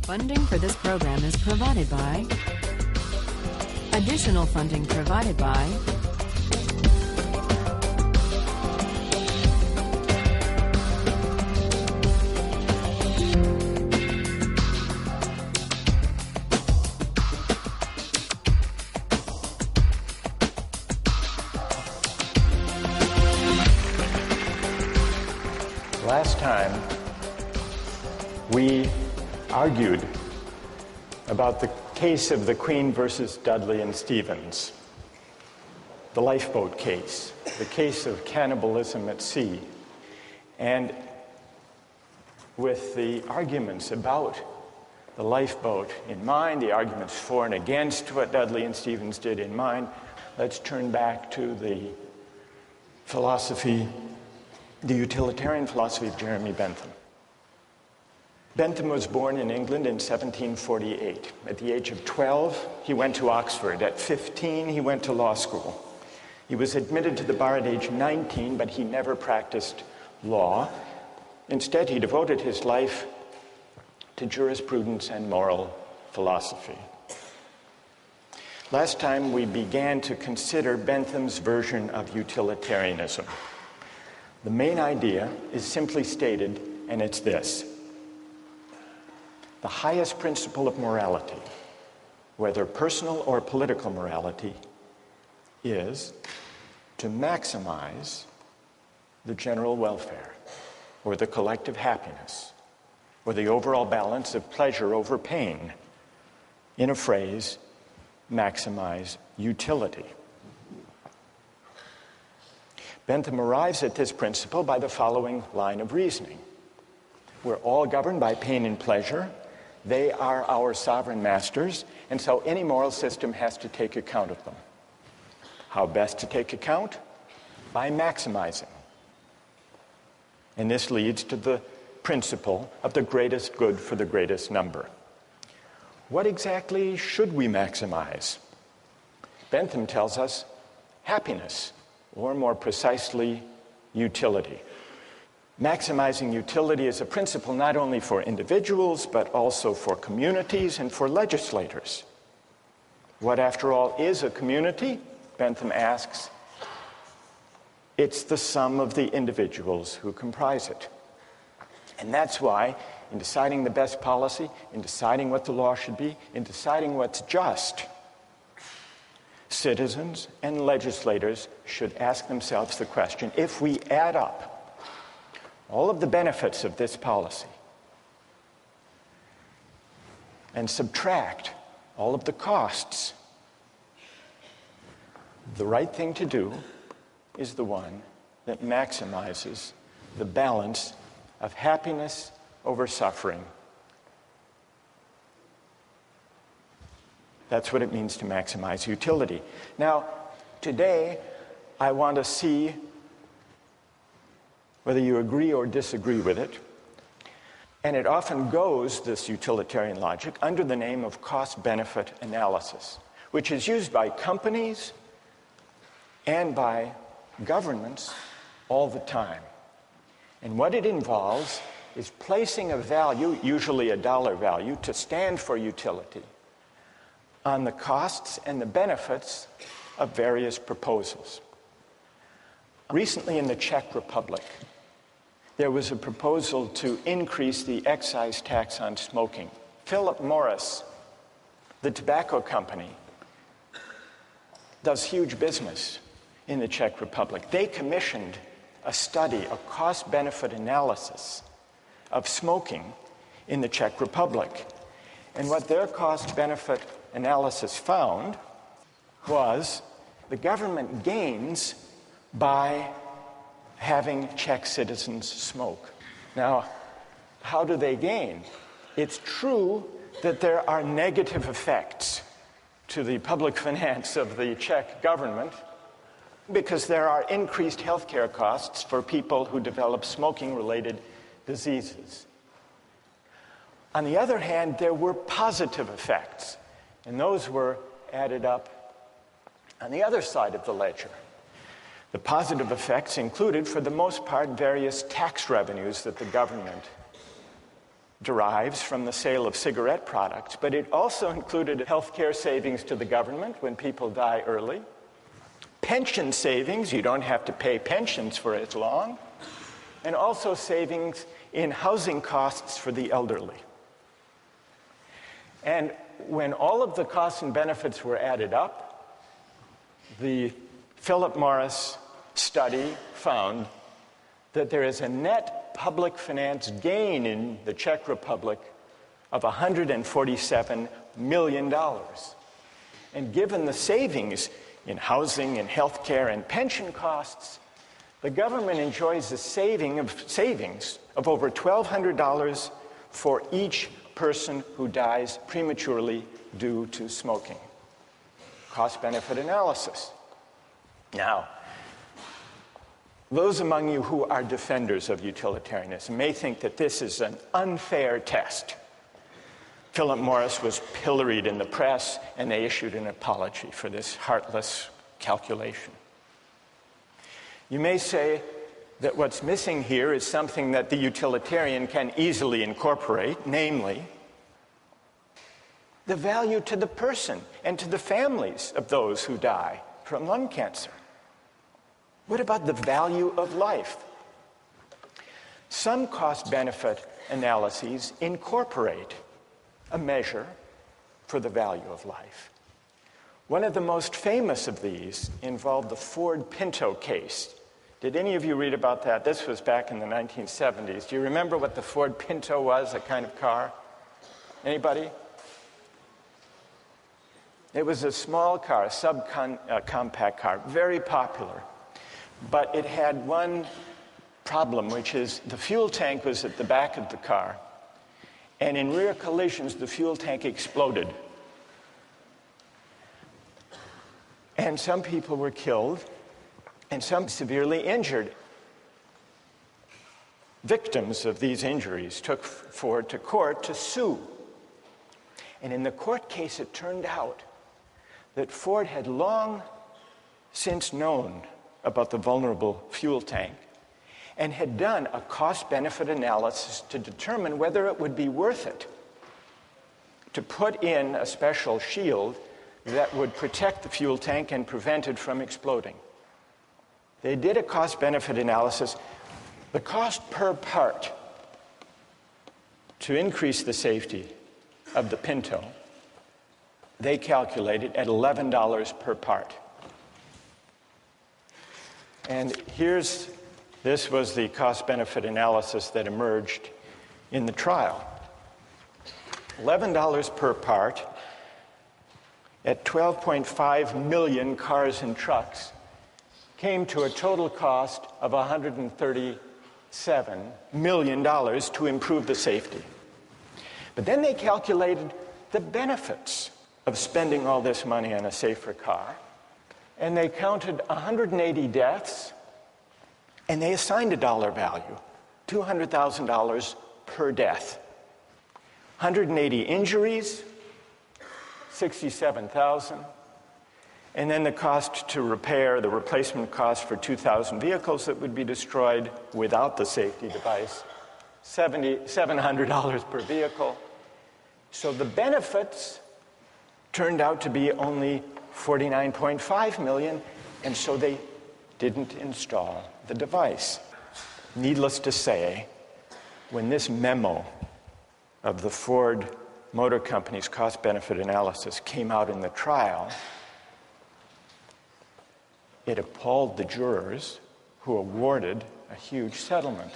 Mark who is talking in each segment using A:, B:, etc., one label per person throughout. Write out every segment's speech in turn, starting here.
A: Funding for this program is provided by. Additional funding provided by.
B: Last time, we argued about the case of the Queen versus Dudley and Stevens, the lifeboat case, the case of cannibalism at sea. And with the arguments about the lifeboat in mind, the arguments for and against what Dudley and Stevens did in mind, let's turn back to the philosophy, the utilitarian philosophy of Jeremy Bentham. Bentham was born in England in 1748. At the age of 12, he went to Oxford. At 15, he went to law school. He was admitted to the bar at age 19, but he never practiced law. Instead, he devoted his life to jurisprudence and moral philosophy. Last time, we began to consider Bentham's version of utilitarianism. The main idea is simply stated, and it's this. The highest principle of morality, whether personal or political morality, is to maximize the general welfare, or the collective happiness, or the overall balance of pleasure over pain. In a phrase, maximize utility. Bentham arrives at this principle by the following line of reasoning. We're all governed by pain and pleasure. They are our sovereign masters, and so any moral system has to take account of them. How best to take account? By maximizing. And this leads to the principle of the greatest good for the greatest number. What exactly should we maximize? Bentham tells us happiness, or more precisely, utility. Maximizing utility is a principle not only for individuals, but also for communities and for legislators. What, after all, is a community? Bentham asks. It's the sum of the individuals who comprise it. And that's why, in deciding the best policy, in deciding what the law should be, in deciding what's just, citizens and legislators should ask themselves the question, if we add up all of the benefits of this policy and subtract all of the costs, the right thing to do is the one that maximizes the balance of happiness over suffering. That's what it means to maximize utility. Now, today, I want to see whether you agree or disagree with it. And it often goes, this utilitarian logic, under the name of cost-benefit analysis, which is used by companies and by governments all the time. And what it involves is placing a value, usually a dollar value, to stand for utility, on the costs and the benefits of various proposals. Recently in the Czech Republic, there was a proposal to increase the excise tax on smoking. Philip Morris, the tobacco company, does huge business in the Czech Republic. They commissioned a study, a cost-benefit analysis of smoking in the Czech Republic. And what their cost-benefit analysis found was the government gains by having Czech citizens smoke. Now, how do they gain? It's true that there are negative effects to the public finance of the Czech government because there are increased healthcare costs for people who develop smoking-related diseases. On the other hand, there were positive effects, and those were added up on the other side of the ledger. The positive effects included, for the most part, various tax revenues that the government derives from the sale of cigarette products, but it also included health care savings to the government when people die early, pension savings, you don't have to pay pensions for as long, and also savings in housing costs for the elderly. And when all of the costs and benefits were added up, the Philip Morris study found that there is a net public finance gain in the Czech Republic of $147 million. And given the savings in housing and health care and pension costs, the government enjoys a savings of over $1,200 for each person who dies prematurely due to smoking. Cost-benefit analysis. Now, those among you who are defenders of utilitarianism may think that this is an unfair test. Philip Morris was pilloried in the press, and they issued an apology for this heartless calculation. You may say that what's missing here is something that the utilitarian can easily incorporate, namely, the value to the person and to the families of those who die from lung cancer. What about the value of life? Some cost-benefit analyses incorporate a measure for the value of life. One of the most famous of these involved the Ford Pinto case. Did any of you read about that? This was back in the 1970s. Do you remember what the Ford Pinto was, a kind of car? Anybody? It was a small car, a subcompact car, very popular. But it had one problem, which is the fuel tank was at the back of the car. And in rear collisions, the fuel tank exploded. And some people were killed, and some severely injured. Victims of these injuries took Ford to court to sue. And in the court case, it turned out that Ford had long since known about the vulnerable fuel tank and had done a cost-benefit analysis to determine whether it would be worth it to put in a special shield that would protect the fuel tank and prevent it from exploding. They did a cost-benefit analysis. The cost per part to increase the safety of the Pinto, they calculated at $11 per part. And this was the cost-benefit analysis that emerged in the trial. $11 per part at 12.5 million cars and trucks came to a total cost of $137 million to improve the safety. But then they calculated the benefits of spending all this money on a safer car, and they counted 180 deaths, and they assigned a dollar value, $200,000 per death. 180 injuries, $67,000. And then the cost to repair, the replacement cost for 2,000 vehicles that would be destroyed without the safety device, $700 per vehicle. So the benefits turned out to be only $49.5 million, and so they didn't install the device. Needless to say, when this memo of the Ford Motor Company's cost-benefit analysis came out in the trial, it appalled the jurors who awarded a huge settlement.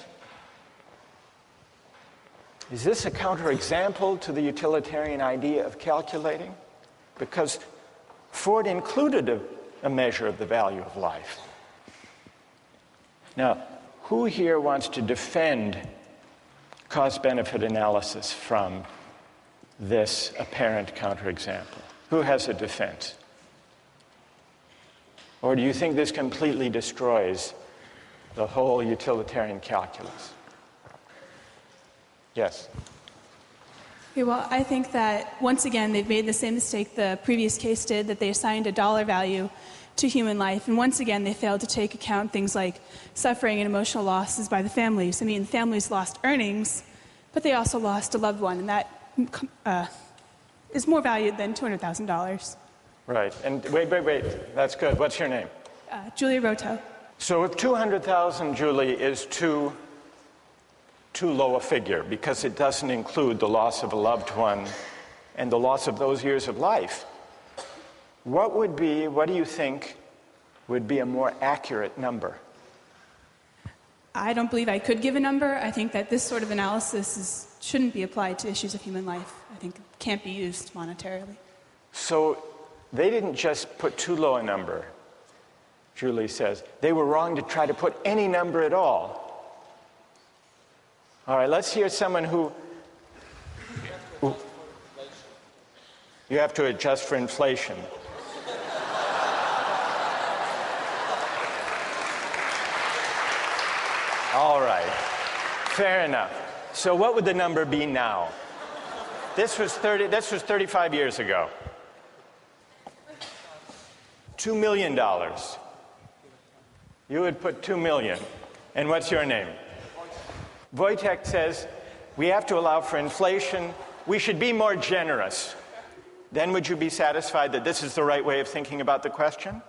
B: Is this a counterexample to the utilitarian idea of calculating? Because Ford included a measure of the value of life. Now, who here wants to defend cost-benefit analysis from this apparent counterexample? Who has a defense? Or do you think this completely destroys the whole utilitarian calculus? Yes?
C: Okay, well, I think that, once again, they've made the same mistake the previous case did, that they assigned a dollar value to human life. And once again, they failed to take account things like suffering and emotional losses by the families. I mean, families lost earnings, but they also lost a loved one, and that is more valued than $200,000.
B: Right. And wait. That's good. What's your name?
C: Julia Roto.
B: So if 200,000, Julie, is too low a figure because it doesn't include the loss of a loved one and the loss of those years of life, what do you think would be a more accurate number?
C: I don't believe I could give a number. I think that this sort of analysis shouldn't be applied to issues of human life. I think it can't be used monetarily.
B: So they didn't just put too low a number, Julie says. They were wrong to try to put any number at all. All right, let's hear someone who... You have to adjust for inflation. All right, fair enough. So what would the number be now? This was 35 years ago. $2 million. You would put 2 million. And what's your name? Wojtek says, we have to allow for inflation. We should be more generous. Then would you be satisfied that this is the right way of thinking about the question?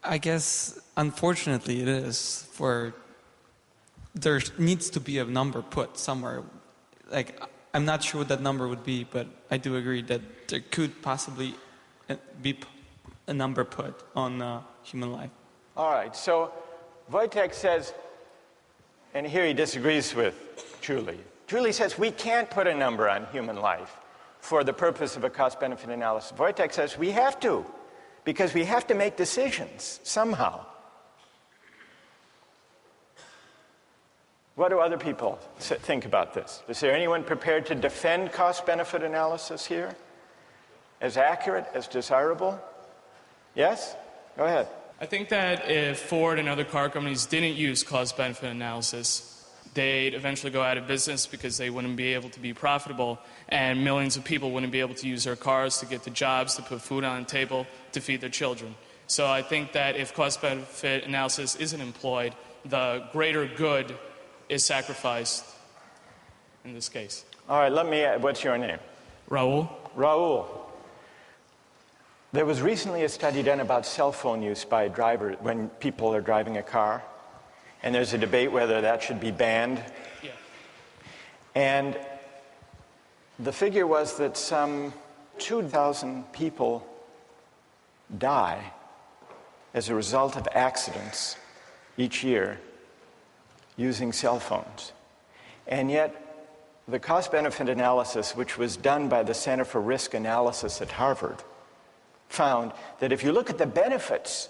D: I guess, unfortunately, it is. There needs to be a number put somewhere. Like, I'm not sure what that number would be, but I do agree that there could possibly be a number put on human life.
B: All right, so Wojtek says, and here he disagrees with Julie. Julie says we can't put a number on human life for the purpose of a cost-benefit analysis. Wojtek says we have to, because we have to make decisions somehow. What do other people think about this? Is there anyone prepared to defend cost-benefit analysis here? As accurate, as desirable? Yes? Go ahead.
E: I think that if Ford and other car companies didn't use cost-benefit analysis, they'd eventually go out of business because they wouldn't be able to be profitable, and millions of people wouldn't be able to use their cars to get to jobs, to put food on the table, to feed their children. So I think that if cost-benefit analysis isn't employed, the greater good is sacrificed in this case.
B: All right, what's your name?
E: Raul?
B: Raul. There was recently a study done about cell phone use by drivers when people are driving a car, and there's a debate whether that should be banned.
E: Yeah.
B: And the figure was that some 2,000 people die as a result of accidents each year using cell phones. And yet, the cost-benefit analysis, which was done by the Center for Risk Analysis at Harvard, found that if you look at the benefits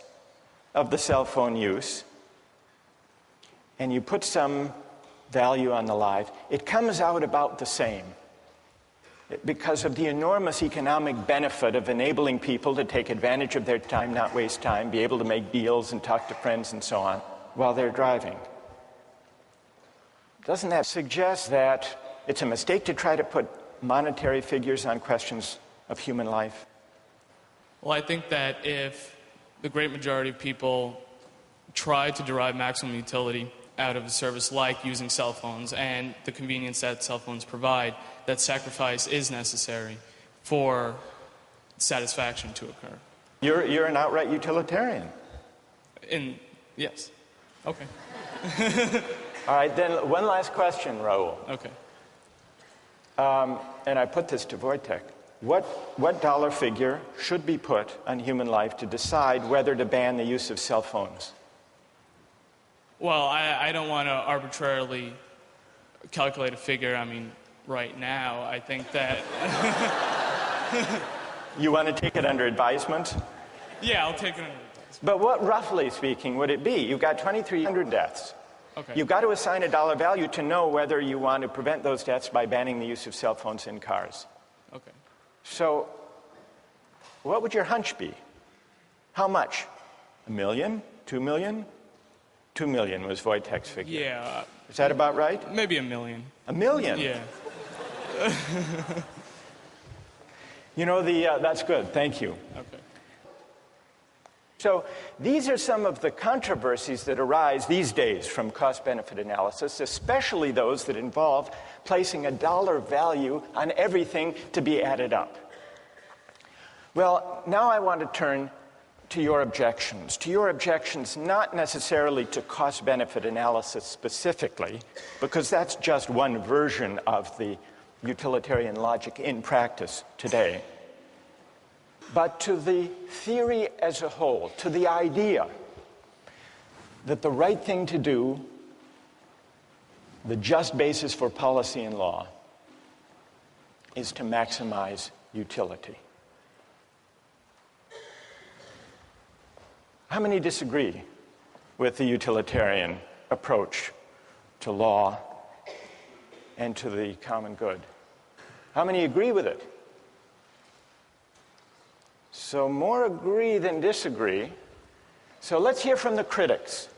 B: of the cell phone use and you put some value on the life, it comes out about the same because of the enormous economic benefit of enabling people to take advantage of their time, not waste time, be able to make deals and talk to friends and so on while they're driving. Doesn't that suggest that it's a mistake to try to put monetary figures on questions of human life?
E: Well, I think that if the great majority of people try to derive maximum utility out of a service like using cell phones and the convenience that cell phones provide, that sacrifice is necessary for satisfaction to occur.
B: You're an outright utilitarian.
E: Yes. Okay.
B: All right, then one last question, Raul.
E: Okay.
B: And I put this to Wojtek. What dollar figure should be put on human life to decide whether to ban the use of cell phones?
E: Well, I don't want to arbitrarily calculate a figure. I mean, right now, I think that...
B: You want to take it under advisement?
E: Yeah, I'll take it under advisement.
B: But what, roughly speaking, would it be? You've got 2,300 deaths.
E: Okay.
B: You've got to assign a dollar value to know whether you want to prevent those deaths by banning the use of cell phones in cars.
E: Okay.
B: So, what would your hunch be? How much? 1 million? 2 million? 2 million was Wojtek's figure.
E: Yeah.
B: Is that about right?
E: Maybe 1 million.
B: 1 million?
E: Yeah.
B: You know, that's good. Thank you.
E: Okay.
B: So these are some of the controversies that arise these days from cost-benefit analysis, especially those that involve placing a dollar value on everything to be added up. Well, now I want to turn to your objections not necessarily to cost-benefit analysis specifically, because that's just one version of the utilitarian logic in practice today, but to the theory as a whole, to the idea that the right thing to do, the just basis for policy and law, is to maximize utility. How many disagree with the utilitarian approach to law and to the common good? How many agree with it? So more agree than disagree. So let's hear from the critics.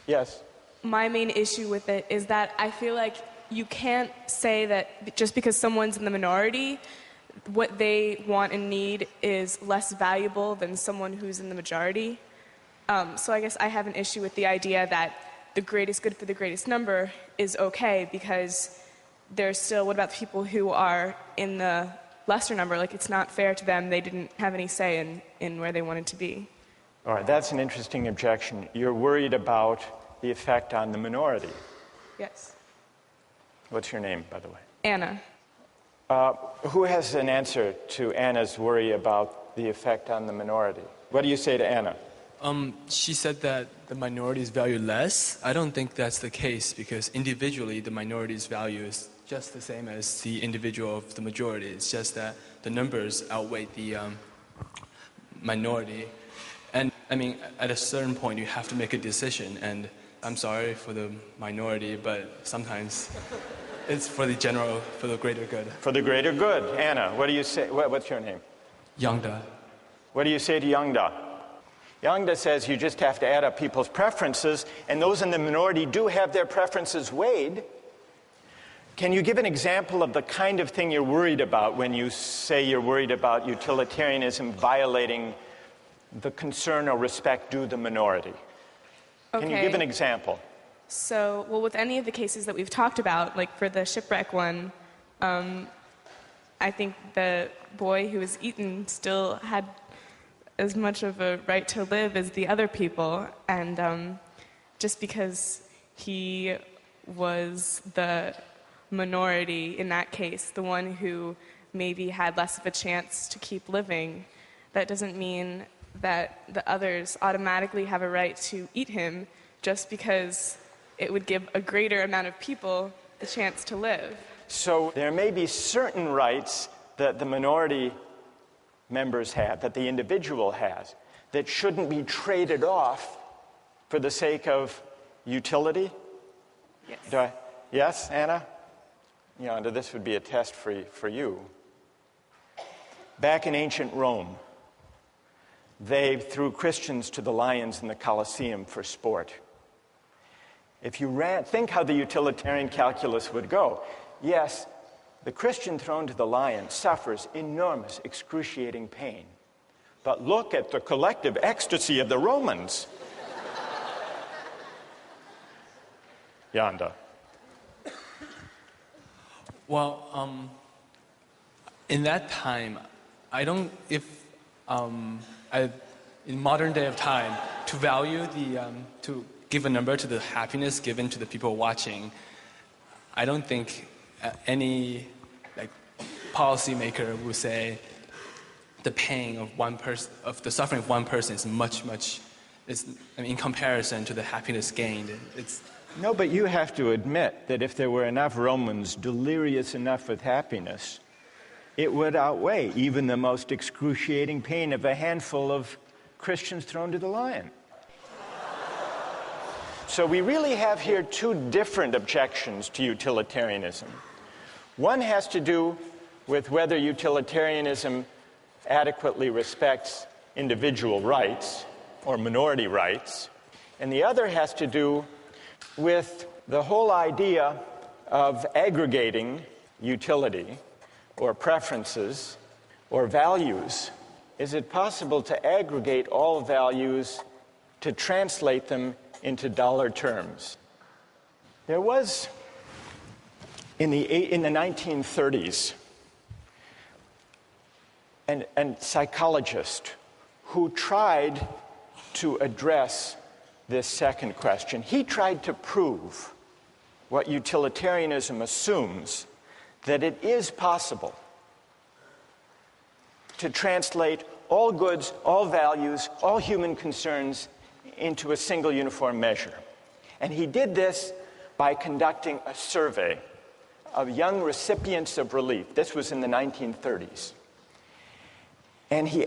B: Yes?
F: My main issue with it is that I feel like you can't say that just because someone's in the minority, what they want and need is less valuable than someone who's in the majority. So I guess I have an issue with the idea that the greatest good for the greatest number is okay, because there's still, what about the people who are in the lesser number? Like, it's not fair to them. They didn't have any say in where they wanted to be.
B: All right, that's an interesting objection. You're worried about the effect on the minority.
F: Yes.
B: What's your name, by the way?
F: Anna.
B: Who has an answer to Anna's worry about the effect on the minority? What do you say to Anna?
G: She said that the minorities value less. I don't think that's the case, because individually the minority's value is just the same as the individual of the majority. It's just that the numbers outweigh the minority. And I mean, at a certain point you have to make a decision, and I'm sorry for the minority, but sometimes it's for the general, for the greater good.
B: For the greater good. Anna, what do you say? What's your name?
G: Yangda.
B: What do you say to Yangda? Yangda says you just have to add up people's preferences, and those in the minority do have their preferences weighed. Can you give an example of the kind of thing you're worried about when you say you're worried about utilitarianism violating the concern or respect due the minority?
F: Okay.
B: Can you give an example?
F: So, well, with any of the cases that we've talked about, like for the shipwreck one, I think the boy who was eaten still had as much of a right to live as the other people, and just because he was the minority in that case, the one who maybe had less of a chance to keep living, that doesn't mean that the others automatically have a right to eat him just because it would give a greater amount of people the chance to live.
B: So there may be certain rights that the minority members have, that the individual has, that shouldn't be traded off for the sake of utility?
F: Yes.
B: Yes, Anna? Yonda, this would be a test for you. Back in ancient Rome, they threw Christians to the lions in the Colosseum for sport. If you think how the utilitarian calculus would go, yes, the Christian thrown to the lion suffers enormous, excruciating pain. But look at the collective ecstasy of the Romans. Yonda.
G: Well, in that time, I don't, in modern day of time, to value to give a number to the happiness given to the people watching, I don't think any policymaker would say the pain of one person, of the suffering of one person is much, in comparison to the happiness gained.
B: No, but you have to admit that if there were enough Romans delirious enough with happiness, it would outweigh even the most excruciating pain of a handful of Christians thrown to the lion. So we really have here two different objections to utilitarianism. One has to do with whether utilitarianism adequately respects individual rights or minority rights, and the other has to do with the whole idea of aggregating utility or preferences or values is it possible to aggregate all values to translate them into dollar terms? There was, in the 1930s, a psychologist who tried to address this second question. He tried to prove what utilitarianism assumes, that it is possible to translate all goods, all values, all human concerns into a single uniform measure. And he did this by conducting a survey of young recipients of relief. This was in the 1930s. And he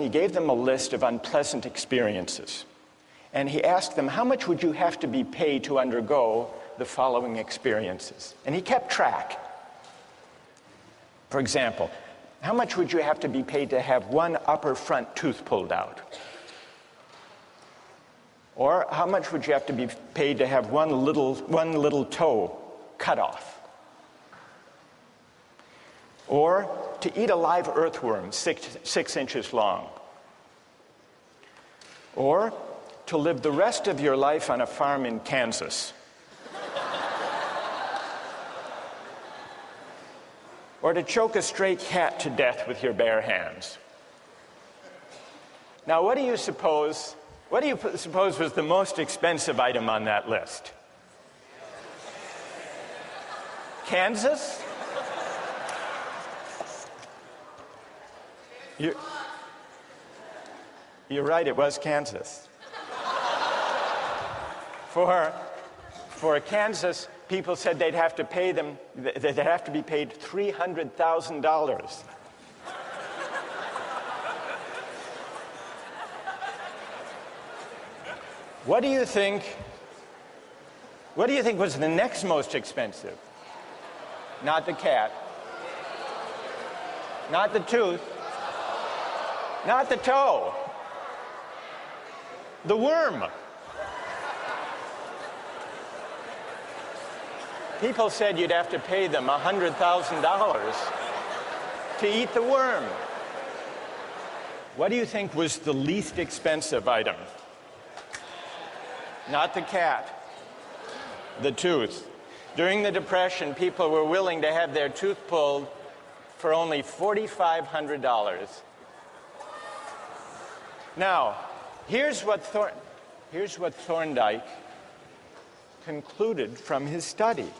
B: gave them a list of unpleasant experiences. And he asked them, how much would you have to be paid to undergo the following experiences? And he kept track. For example, how much would you have to be paid to have one upper front tooth pulled out? Or how much would you have to be paid to have one little toe cut off? Or to eat a live earthworm 6 inches long? Or to live the rest of your life on a farm in Kansas? Or to choke a stray cat to death with your bare hands? Now, what do you suppose was the most expensive item on that list? Kansas? You're right, it was Kansas. For Kansas, people said they'd have to be paid $300,000. What do you think was the next most expensive? Not the cat. Not the tooth. Not the toe. The worm. People said you'd have to pay them $100,000 to eat the worm. What do you think was the least expensive item? Not the cat. The tooth. During the Depression, people were willing to have their tooth pulled for only $4,500. Now, here's what Thorndike concluded from his study.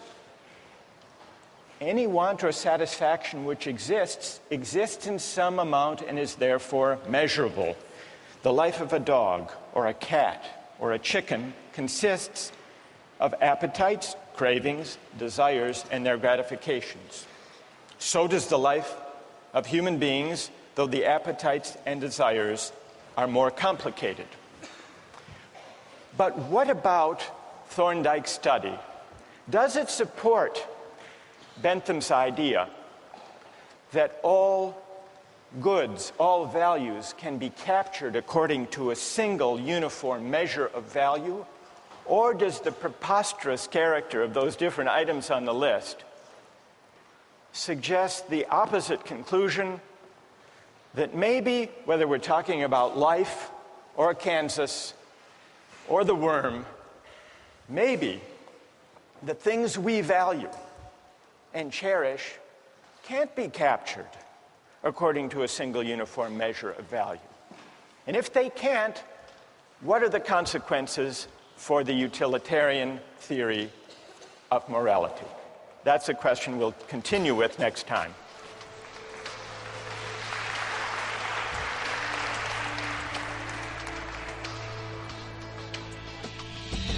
B: Any want or satisfaction which exists in some amount and is therefore measurable. The life of a dog or a cat or a chicken consists of appetites, cravings, desires, and their gratifications. So does the life of human beings, though the appetites and desires are more complicated. But what about Thorndike's study? Does it support Bentham's idea that all goods, all values can be captured according to a single uniform measure of value? Or does the preposterous character of those different items on the list suggest the opposite conclusion, that maybe, whether we're talking about life or Kansas or the worm, maybe the things we value and cherish can't be captured according to a single uniform measure of value? And if they can't, what are the consequences for the utilitarian theory of morality? That's a question we'll continue with next time.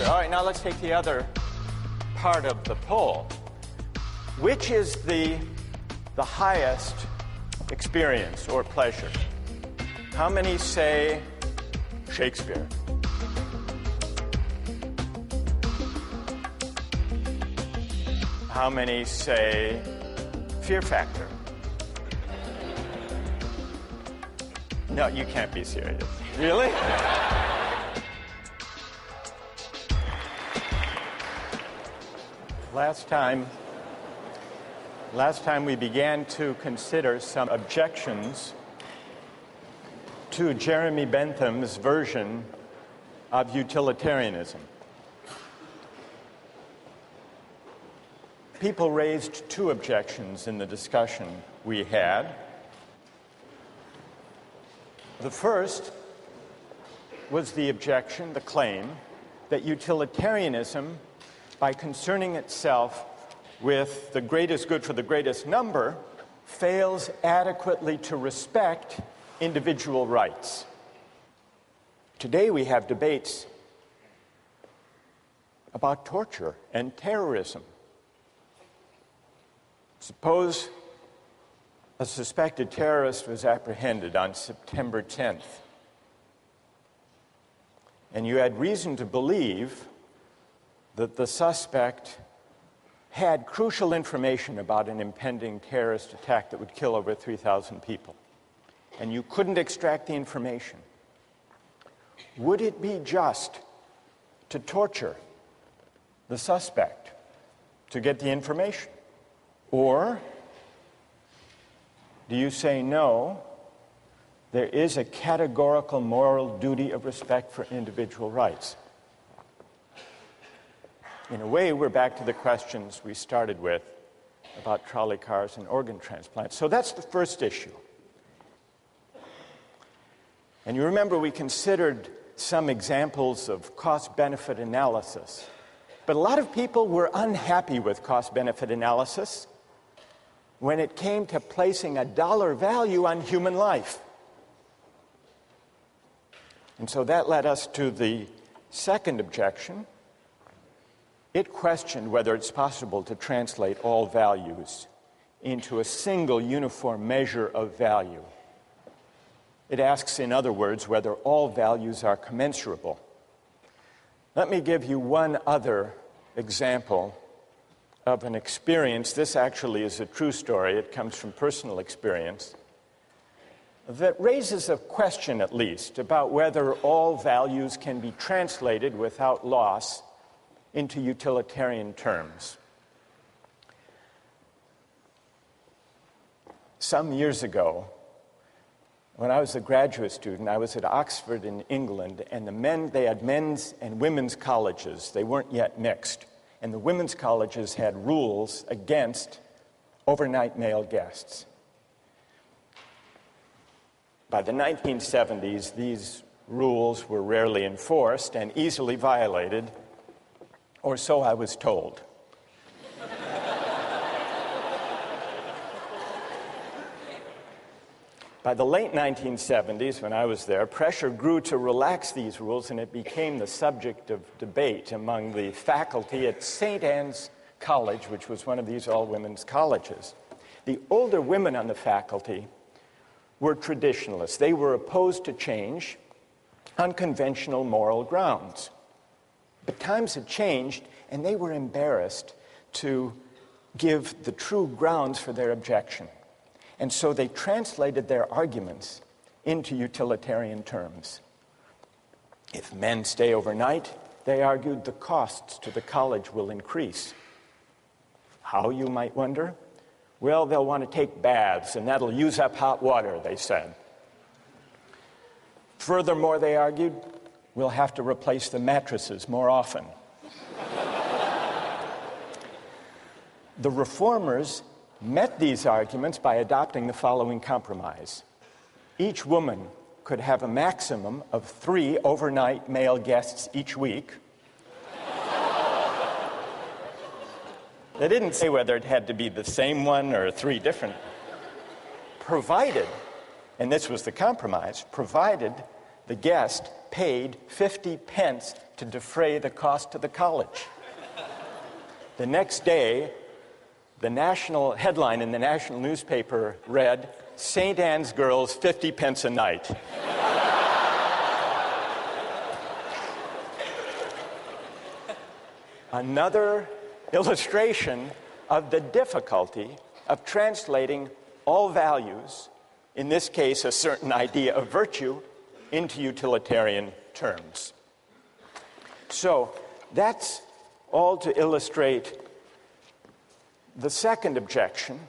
B: All right, now let's take the other part of the poll. Which is the highest experience or pleasure? How many say Shakespeare? How many say Fear Factor? No, you can't be serious. Really? Last time we began to consider some objections to Jeremy Bentham's version of utilitarianism. People raised two objections in the discussion we had. The first was the objection, the claim, that utilitarianism, by concerning itself with the greatest good for the greatest number, fails adequately to respect individual rights. Today we have debates about torture and terrorism. Suppose a suspected terrorist was apprehended on September 10th, and you had reason to believe that the suspect had crucial information about an impending terrorist attack that would kill over 3,000 people, and you couldn't extract the information. Would it be just to torture the suspect to get the information? Or do you say, no, there is a categorical moral duty of respect for individual rights? In a way, we're back to the questions we started with about trolley cars and organ transplants. So that's the first issue. And you remember we considered some examples of cost-benefit analysis. But a lot of people were unhappy with cost-benefit analysis when it came to placing a dollar value on human life. And so that led us to the second objection. It questioned whether it's possible to translate all values into a single uniform measure of value. It asks, in other words, whether all values are commensurable. Let me give you one other example of an experience. This actually is a true story. It comes from personal experience that raises a question, at least, about whether all values can be translated without loss into utilitarian terms. Some years ago, when I was a graduate student, I was at Oxford in England, and they had men's and women's colleges. They weren't yet mixed. And the women's colleges had rules against overnight male guests. By the 1970s, these rules were rarely enforced and easily violated, or so I was told. By the late 1970s, when I was there, pressure grew to relax these rules, and it became the subject of debate among the faculty at St. Anne's College, which was one of these all-women's colleges. The older women on the faculty were traditionalists. They were opposed to change on conventional moral grounds. But times had changed, and they were embarrassed to give the true grounds for their objection. And so they translated their arguments into utilitarian terms. If men stay overnight, they argued, the costs to the college will increase. How, you might wonder? Well, they'll want to take baths, and that'll use up hot water, they said. Furthermore, they argued, we'll have to replace the mattresses more often. The reformers met these arguments by adopting the following compromise. Each woman could have a maximum of 3 overnight male guests each week. They didn't say whether it had to be the same one or 3 different, provided, and this was the compromise, provided the guest paid 50 pence to defray the cost to the college. The next day, the national headline in the national newspaper read, St. Anne's girls 50 pence a night. Another illustration of the difficulty of translating all values, in this case a certain idea of virtue, into utilitarian terms. So that's all to illustrate the second objection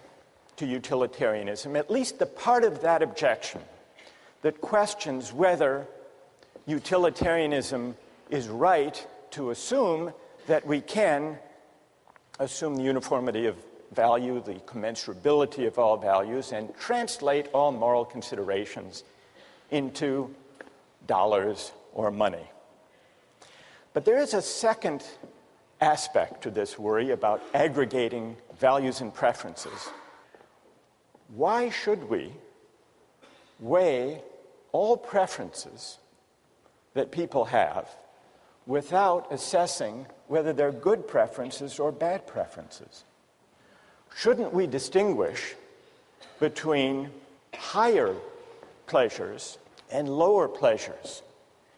B: to utilitarianism, at least the part of that objection that questions whether utilitarianism is right to assume that we can assume the uniformity of value, the commensurability of all values, and translate all moral considerations into dollars or money. But there is a second aspect to this worry about aggregating values and preferences. Why should we weigh all preferences that people have without assessing whether they're good preferences or bad preferences? Shouldn't we distinguish between higher pleasures and lower pleasures?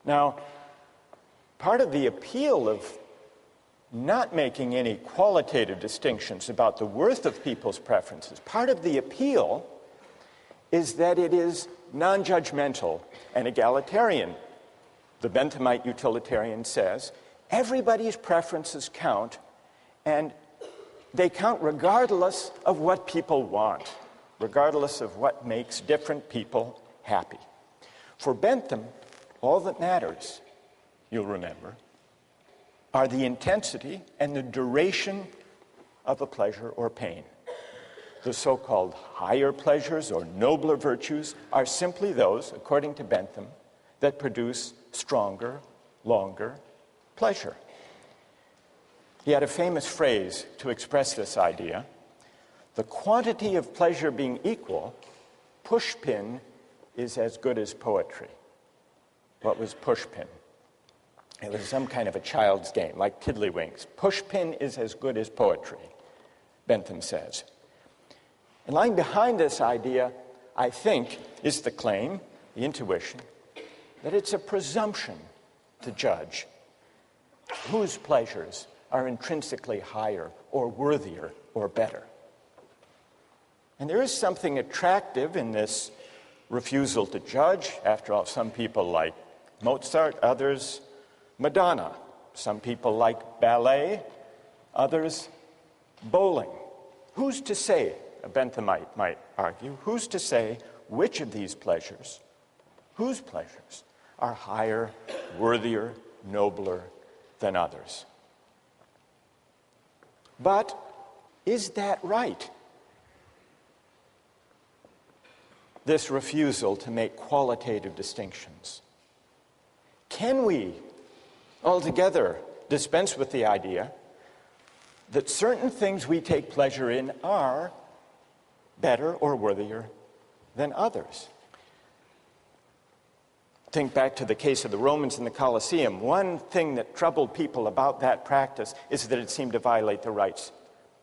B: Now, part of the appeal of not making any qualitative distinctions about the worth of people's preferences, part of the appeal is that it is non-judgmental and egalitarian. The Benthamite utilitarian says, everybody's preferences count, and they count regardless of what people want, regardless of what makes different people happy. For Bentham, all that matters, you'll remember, are the intensity and the duration of a pleasure or pain. The so-called higher pleasures or nobler virtues are simply those, according to Bentham, that produce stronger, longer pleasure. He had a famous phrase to express this idea: the quantity of pleasure being equal, pushpin is as good as poetry. What was pushpin? It was some kind of a child's game, like tiddlywinks. Pushpin is as good as poetry, Bentham says. And lying behind this idea, I think, is the claim, the intuition, that it's a presumption to judge whose pleasures are intrinsically higher or worthier or better. And there is something attractive in this refusal to judge. After all, some people like Mozart, others Madonna. Some people like ballet, others bowling. Who's to say, a Benthamite might argue, who's to say which of these pleasures, whose pleasures, are higher, worthier, nobler than others? But is that right? This refusal to make qualitative distinctions. Can we altogether dispense with the idea that certain things we take pleasure in are better or worthier than others? Think back to the case of the Romans in the Colosseum. One thing that troubled people about that practice is that it seemed to violate the rights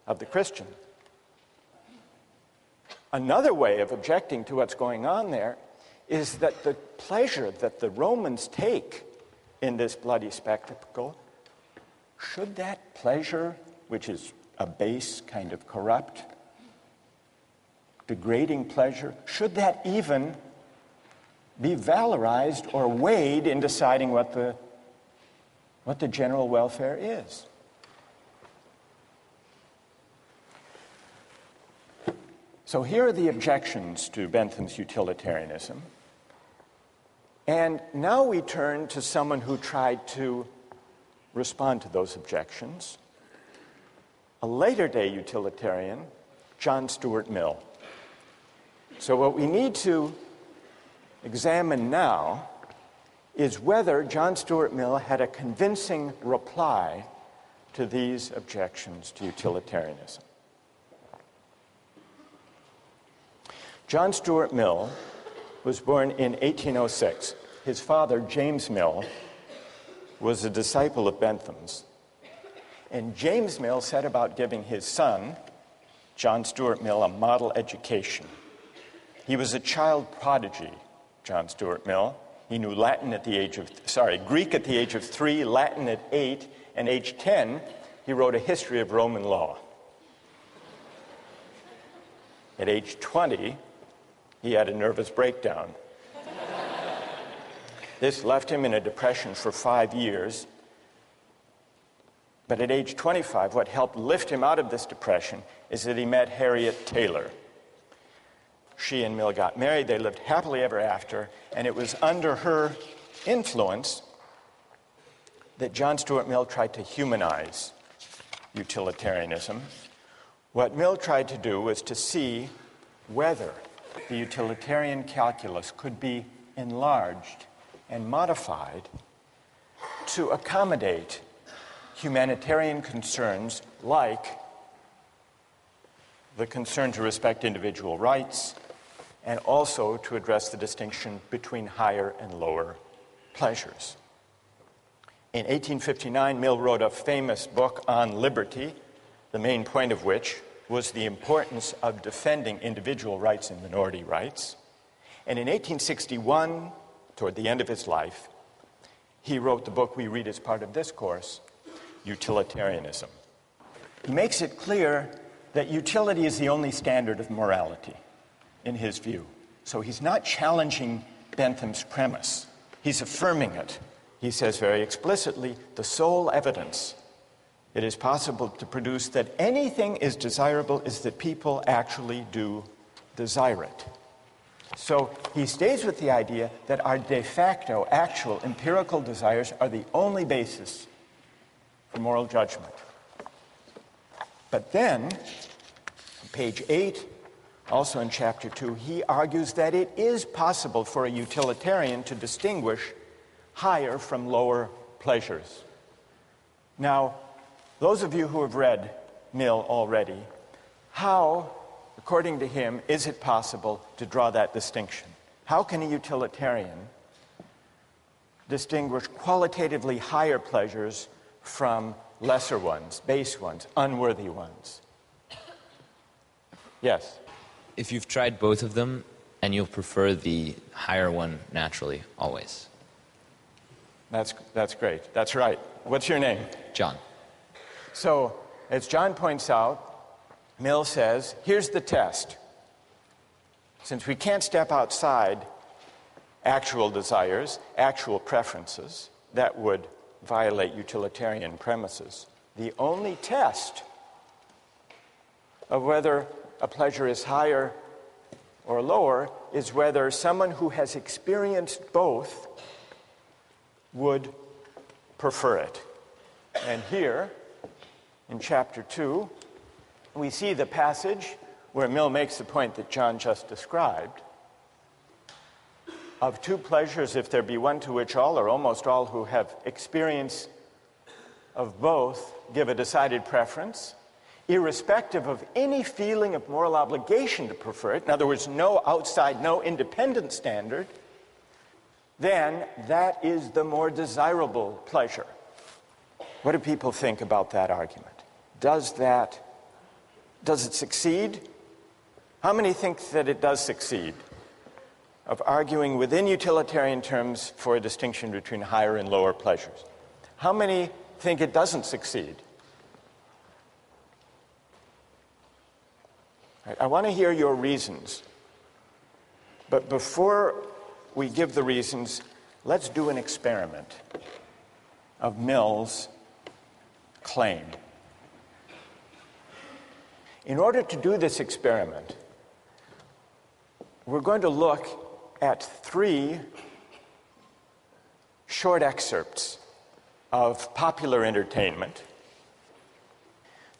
B: of the Christian. Another way of objecting to what's going on there is that the pleasure that the Romans take in this bloody spectacle, should that pleasure, which is a base, kind of corrupt, degrading pleasure, should that even be valorized or weighed in deciding what the general welfare is? So here are the objections to Bentham's utilitarianism. And now we turn to someone who tried to respond to those objections, a later-day utilitarian, John Stuart Mill. So what we need to examine now is whether John Stuart Mill had a convincing reply to these objections to utilitarianism. John Stuart Mill was born in 1806. His father, James Mill, was a disciple of Bentham's. And James Mill set about giving his son, John Stuart Mill, a model education. He was a child prodigy, John Stuart Mill. He knew Greek at the age of 3, Latin at 8, and age 10, he wrote a history of Roman law. At age 20, he had a nervous breakdown. This left him in a depression for 5 years. But at age 25, what helped lift him out of this depression is that he met Harriet Taylor. she and Mill got married. They lived happily ever after, and it was under her influence that John Stuart Mill tried to humanize utilitarianism. What Mill tried to do was to see whether the utilitarian calculus could be enlarged and modified to accommodate humanitarian concerns like the concern to respect individual rights, and also to address the distinction between higher and lower pleasures. In 1859, Mill wrote a famous book on liberty, the main point of which was the importance of defending individual rights and minority rights. And in 1861, toward the end of his life, he wrote the book we read as part of this course, Utilitarianism. He makes it clear that utility is the only standard of morality, in his view. So he's not challenging Bentham's premise. He's affirming it. He says very explicitly, the sole evidence it is possible to produce that anything is desirable is that people actually do desire it. So he stays with the idea that our de facto, actual, empirical desires are the only basis for moral judgment. But then, on page 8, also in chapter 2, he argues that it is possible for a utilitarian to distinguish higher from lower pleasures. Now, those of you who have read Mill already, how, according to him, is it possible to draw that distinction? How can a utilitarian distinguish qualitatively higher pleasures from lesser ones, base ones, unworthy ones? Yes?
H: If you've tried both of them, and you'll prefer the higher one naturally, always.
B: That's great. That's right. What's your name?
H: John.
B: So, as John points out, Mill says, here's the test. Since we can't step outside actual desires, actual preferences, that would violate utilitarian premises. The only test of whether a pleasure is higher or lower is whether someone who has experienced both would prefer it. And here, in chapter 2, we see the passage where Mill makes the point that John just described. Of two pleasures, if there be one to which all or almost all who have experience of both give a decided preference, irrespective of any feeling of moral obligation to prefer it, in other words, no outside, no independent standard, then that is the more desirable pleasure. What do people think about that argument? Does it succeed? How many think that it does succeed? Of arguing within utilitarian terms for a distinction between higher and lower pleasures. How many think it doesn't succeed? Right, I want to hear your reasons. But before we give the reasons, let's do an experiment of Mill's claim. In order to do this experiment, we're going to look at 3 short excerpts of popular entertainment.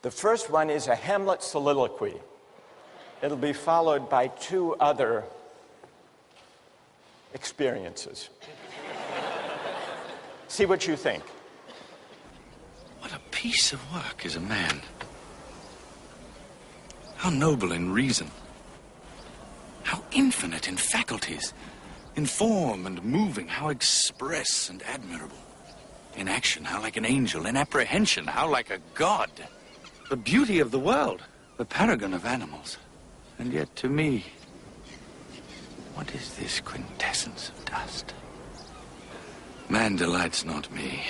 B: The first one is a Hamlet soliloquy. It'll be followed by 2 other experiences. See what you think.
I: What a piece of work is a man. How noble in reason. How infinite in faculties. In form and moving, how express and admirable. In action, how like an angel. In apprehension, how like a god. The beauty of the world. The paragon of animals. And yet to me, what is this quintessence of dust? Man delights not me.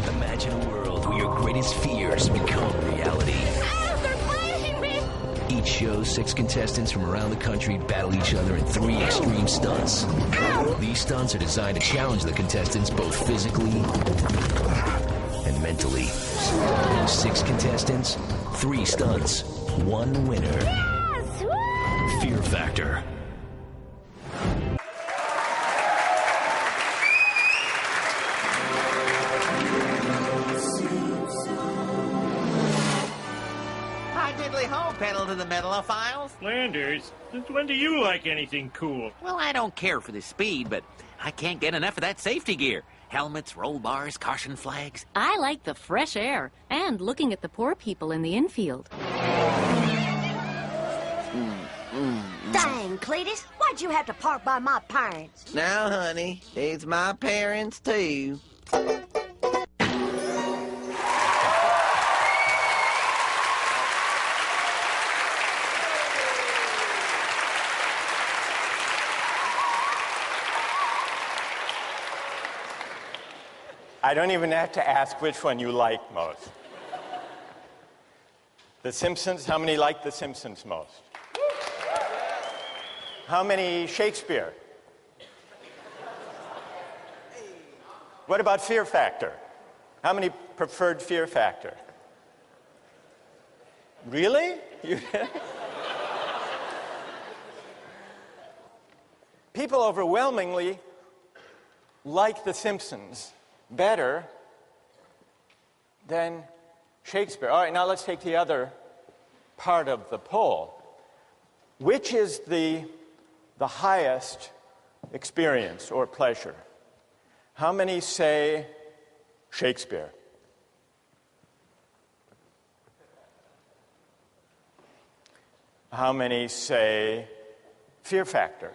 J: Imagine a world where your greatest fears become reality.
K: Ah, they're biting me!
J: tonight's show, 6 contestants from around the country battle each other in 3 extreme stunts. These stunts are designed to challenge the contestants both physically and mentally. 6 contestants, 3 stunts, 1 winner. Yes! Fear Factor.
K: Pedal to the metalophiles.
L: Flanders, since when do you like anything cool?
K: Well, I don't care for the speed, but I can't get enough of that safety gear. Helmets, roll bars, caution flags.
M: I like the fresh air and looking at the poor people in the infield.
N: Dang, Cletus, why'd you have to park by my parents?
K: Now, honey, it's my parents, too.
B: I don't even have to ask which one you like most. The Simpsons, how many like The Simpsons most? How many Shakespeare? What about Fear Factor? How many preferred Fear Factor? Really? People overwhelmingly like The Simpsons better than Shakespeare. All right, now let's take the other part of the poll. Which is the highest experience or pleasure? How many say Shakespeare? How many say Fear Factor?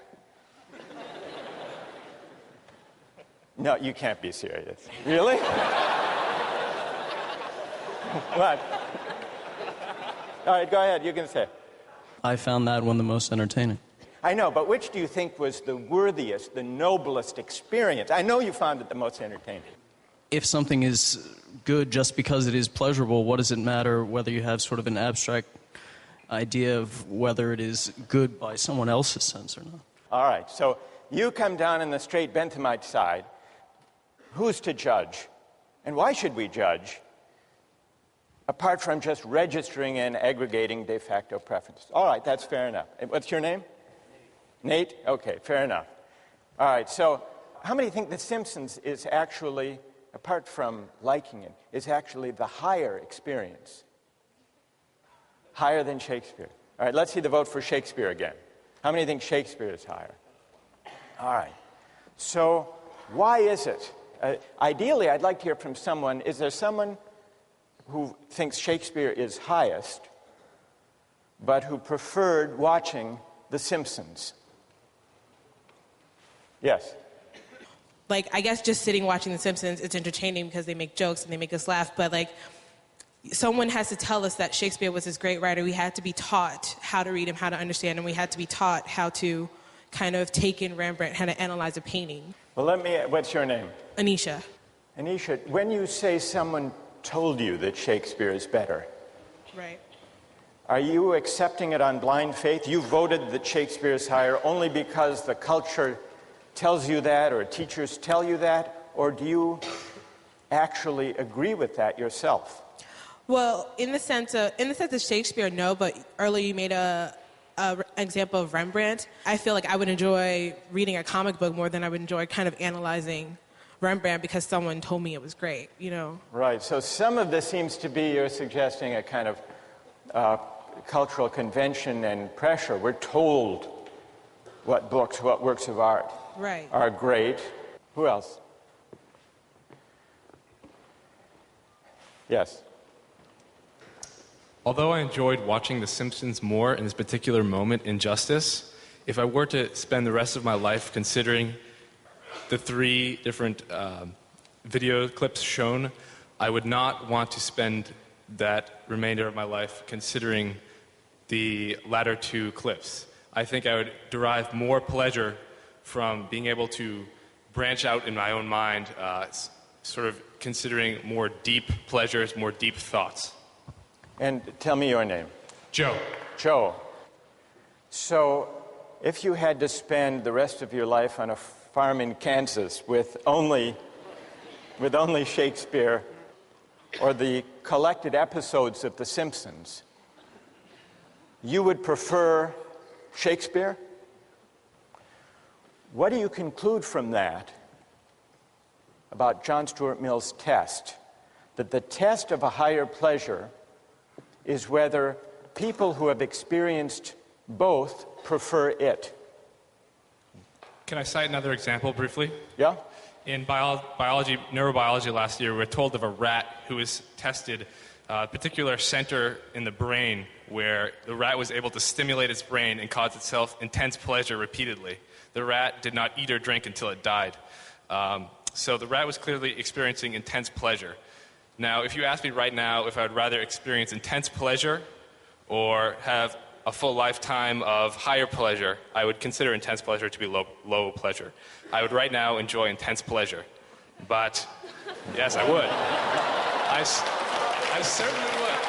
B: No, you can't be serious. Really? What? All right, go ahead. You can say.
O: I found that one the most entertaining.
B: I know, but which do you think was the worthiest, the noblest experience? I know you found it the most entertaining.
O: If something is good just because it is pleasurable, what does it matter whether you have sort of an abstract idea of whether it is good by someone else's sense or not?
B: All right, so you come down in the straight Benthamite side. Who's to judge? And why should we judge? Apart from just registering and aggregating de facto preferences. All right, that's fair enough. What's your name? Nate? Okay, fair enough. All right, so how many think The Simpsons is actually, apart from liking it, is actually the higher experience? Higher than Shakespeare. All right, let's see the vote for Shakespeare again. How many think Shakespeare is higher? All right, so why is it? Ideally, I'd like to hear from someone. Is there someone who thinks Shakespeare is highest, but who preferred watching The Simpsons? Yes.
P: Like, I guess just sitting watching The Simpsons, it's entertaining because they make jokes and they make us laugh, but like, someone has to tell us that Shakespeare was this great writer. We had to be taught how to read him, how to understand him. We had to be taught how to kind of take in Rembrandt, how to analyze a painting.
B: Well, what's your name?
P: Anisha.
B: Anisha, when you say someone told you that Shakespeare is better,
P: right,
B: are you accepting it on blind faith? You voted that Shakespeare is higher only because the culture tells you that, or teachers tell you that, or do you actually agree with that yourself?
P: Well, in the sense of Shakespeare, no, but earlier you made an example of Rembrandt. I feel like I would enjoy reading a comic book more than I would enjoy kind of analyzing Rembrandt because someone told me it was great, you know? Right,
B: so some of this seems to be, you're suggesting, a kind of cultural convention and pressure. We're told what books, what works of art are great. Who else? Yes.
Q: Although I enjoyed watching The Simpsons more in this particular moment in Justice, if I were to spend the rest of my life considering the 3 different video clips shown, I would not want to spend that remainder of my life considering the latter 2 clips. I think I would derive more pleasure from being able to branch out in my own mind, sort of considering more deep pleasures, more deep thoughts.
B: And tell me your name.
Q: Joe.
B: Joe, so if you had to spend the rest of your life on a farm in Kansas with only Shakespeare or the collected episodes of The Simpsons, you would prefer Shakespeare? What do you conclude from that about John Stuart Mill's test? That the test of a higher pleasure is whether people who have experienced both prefer it.
Q: Can I cite another example briefly?
B: Yeah?
Q: In neurobiology last year, we were told of a rat who was tested a particular center in the brain where the rat was able to stimulate its brain and cause itself intense pleasure repeatedly. The rat did not eat or drink until it died. So the rat was clearly experiencing intense pleasure. Now, if you ask me right now if I would rather experience intense pleasure or have a full lifetime of higher pleasure, I would consider intense pleasure to be low pleasure. I would right now enjoy intense pleasure. But, yes, I would. I certainly would.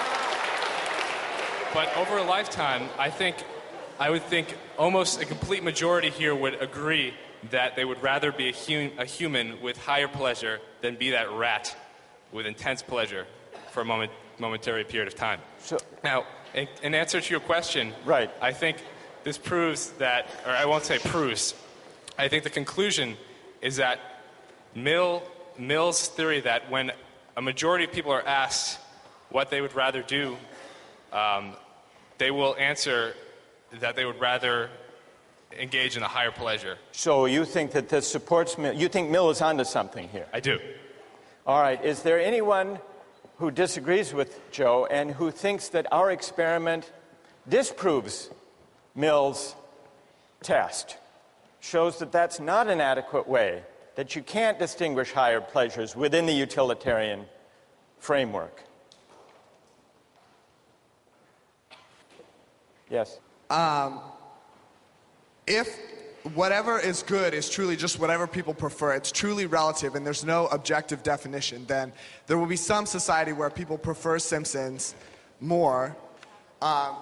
Q: But over a lifetime, I would think almost a complete majority here would agree that they would rather be a human with higher pleasure than be that rat with intense pleasure for a momentary period of time.
B: So,
Q: now, in answer to your question,
B: right.
Q: I think this proves that, or I won't say proves, I think the conclusion is that Mill's theory that when a majority of people are asked what they would rather do, they will answer that they would rather engage in a higher pleasure.
B: So you think that this supports Mill? You think Mill is onto something here?
Q: I do.
B: All right. Is there anyone who disagrees with Joe and who thinks that our experiment disproves Mill's test, shows that that's not an adequate way, that you can't distinguish higher pleasures within the utilitarian framework? Yes.
R: If whatever is good is truly just whatever people prefer, it's truly relative and there's no objective definition, then there will be some society where people prefer Simpsons more.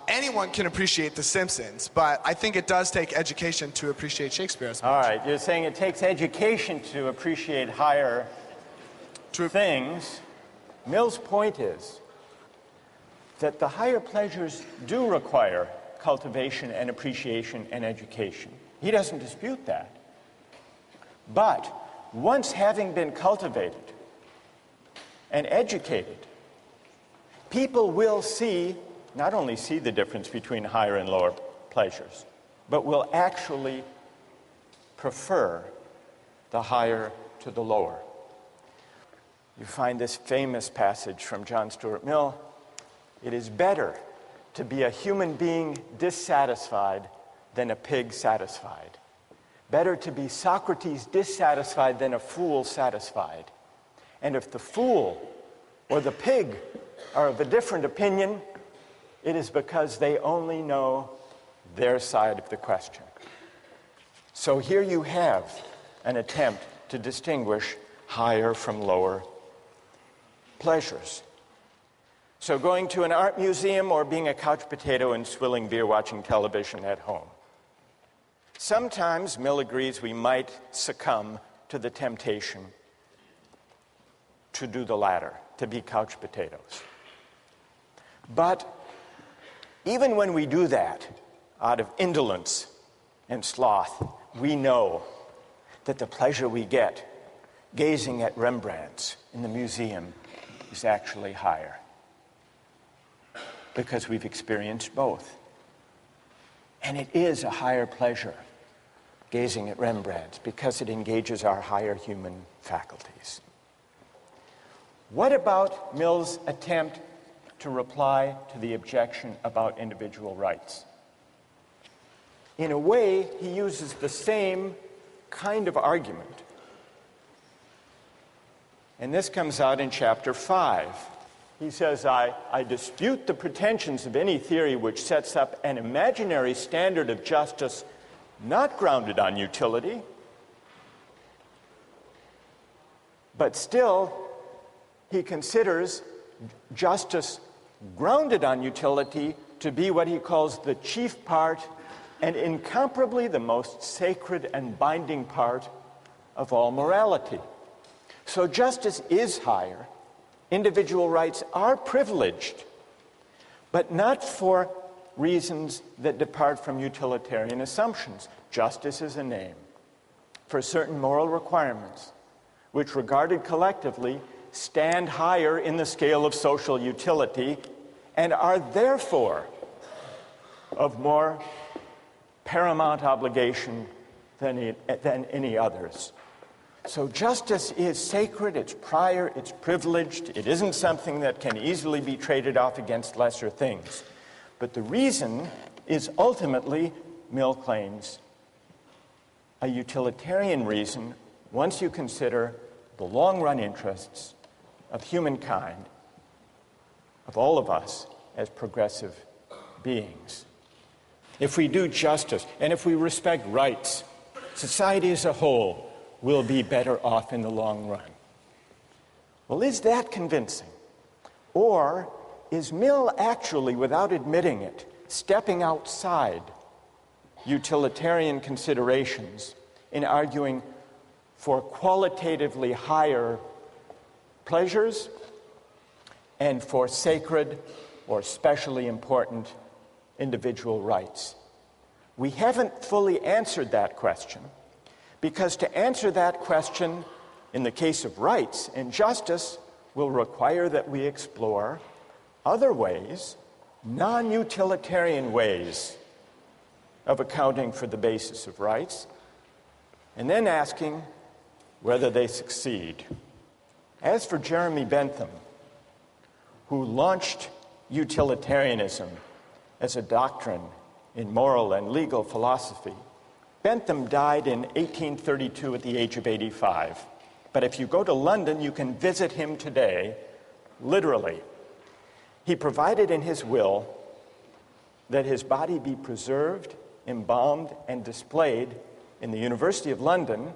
R: Anyone can appreciate The Simpsons, but I think it does take education to appreciate Shakespeare as much.
B: All right, you're saying it takes education to appreciate higher things. Mill's point is that the higher pleasures do require cultivation and appreciation and education. He doesn't dispute that. But once having been cultivated and educated, people will not only see the difference between higher and lower pleasures, but will actually prefer the higher to the lower. You find this famous passage from John Stuart Mill: "It is better to be a human being dissatisfied than a pig satisfied. Better to be Socrates dissatisfied than a fool satisfied. And if the fool or the pig are of a different opinion, it is because they only know their side of the question." So here you have an attempt to distinguish higher from lower pleasures. So going to an art museum or being a couch potato and swilling beer watching television at home. Sometimes, Mill agrees, we might succumb to the temptation to do the latter, to be couch potatoes. But even when we do that out of indolence and sloth, we know that the pleasure we get gazing at Rembrandts in the museum is actually higher, because we've experienced both. And it is a higher pleasure gazing at Rembrandts because it engages our higher human faculties. What about Mill's attempt to reply to the objection about individual rights? In a way, he uses the same kind of argument. And this comes out in chapter 5. He says, I dispute the pretensions of any theory which sets up an imaginary standard of justice not grounded on utility, but still he considers justice grounded on utility to be what he calls the chief part and incomparably the most sacred and binding part of all morality. So justice is higher. Individual rights are privileged, but not for reasons that depart from utilitarian assumptions. Justice is a name for certain moral requirements, which, regarded collectively, stand higher in the scale of social utility and are therefore of more paramount obligation than any others. So justice is sacred, it's prior, it's privileged, it isn't something that can easily be traded off against lesser things. But the reason is ultimately, Mill claims, a utilitarian reason once you consider the long-run interests of humankind, of all of us as progressive beings. If we do justice and if we respect rights, society as a whole will be better off in the long run. Well, is that convincing? Or is Mill actually, without admitting it, stepping outside utilitarian considerations in arguing for qualitatively higher pleasures and for sacred or specially important individual rights? We haven't fully answered that question, because to answer that question in the case of rights and justice will require that we explore other ways, non-utilitarian ways of accounting for the basis of rights, and then asking whether they succeed. As for Jeremy Bentham, who launched utilitarianism as a doctrine in moral and legal philosophy, Bentham died in 1832 at the age of 85. But if you go to London, you can visit him today, literally. He provided in his will that his body be preserved, embalmed, and displayed in the University of London,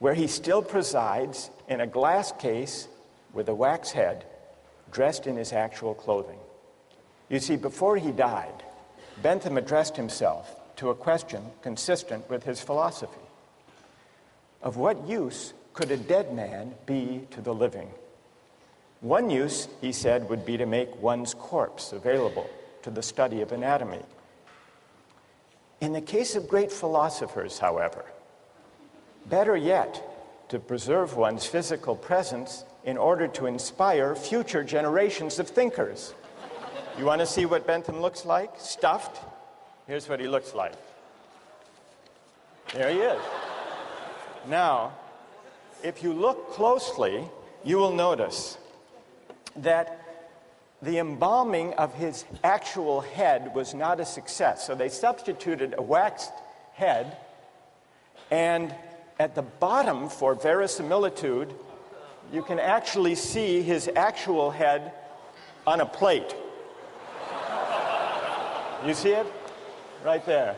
B: where he still presides in a glass case with a wax head, dressed in his actual clothing. You see, before he died, Bentham addressed himself to a question consistent with his philosophy. Of what use could a dead man be to the living? One use, he said, would be to make one's corpse available to the study of anatomy. In the case of great philosophers, however, better yet, to preserve one's physical presence in order to inspire future generations of thinkers. You want to see what Bentham looks like? Stuffed? Here's what he looks like. There he is. Now, if you look closely, you will notice that the embalming of his actual head was not a success. So they substituted a waxed head, and at the bottom, for verisimilitude, you can actually see his actual head on a plate. You see it? Right there.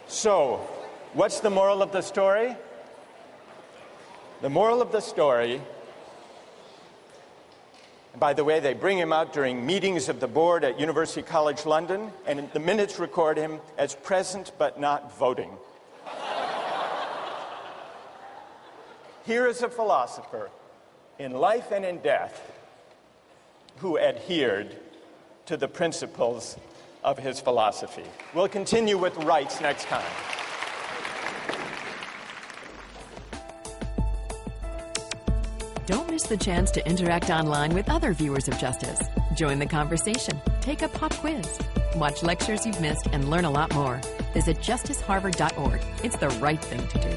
B: So, what's the moral of the story? The moral of the story, by the way, they bring him out during meetings of the board at University College London, and the minutes record him as present but not voting. Here is a philosopher in life and in death who adhered to the principles of his philosophy. We'll continue with rights next time.
A: Don't miss the chance to interact online with other viewers of Justice. Join the conversation, take a pop quiz, watch lectures you've missed, and learn a lot more. Visit justiceharvard.org. It's the right thing to do.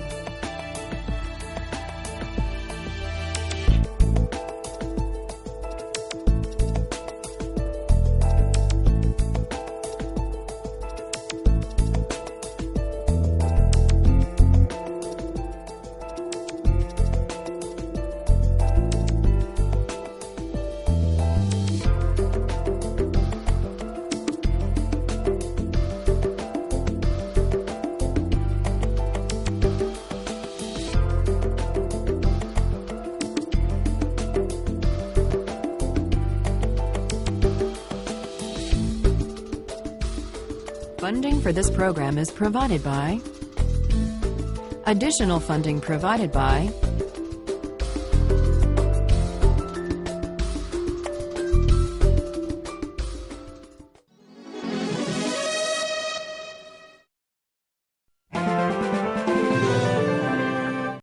A: Funding for this program is provided by... Additional funding provided by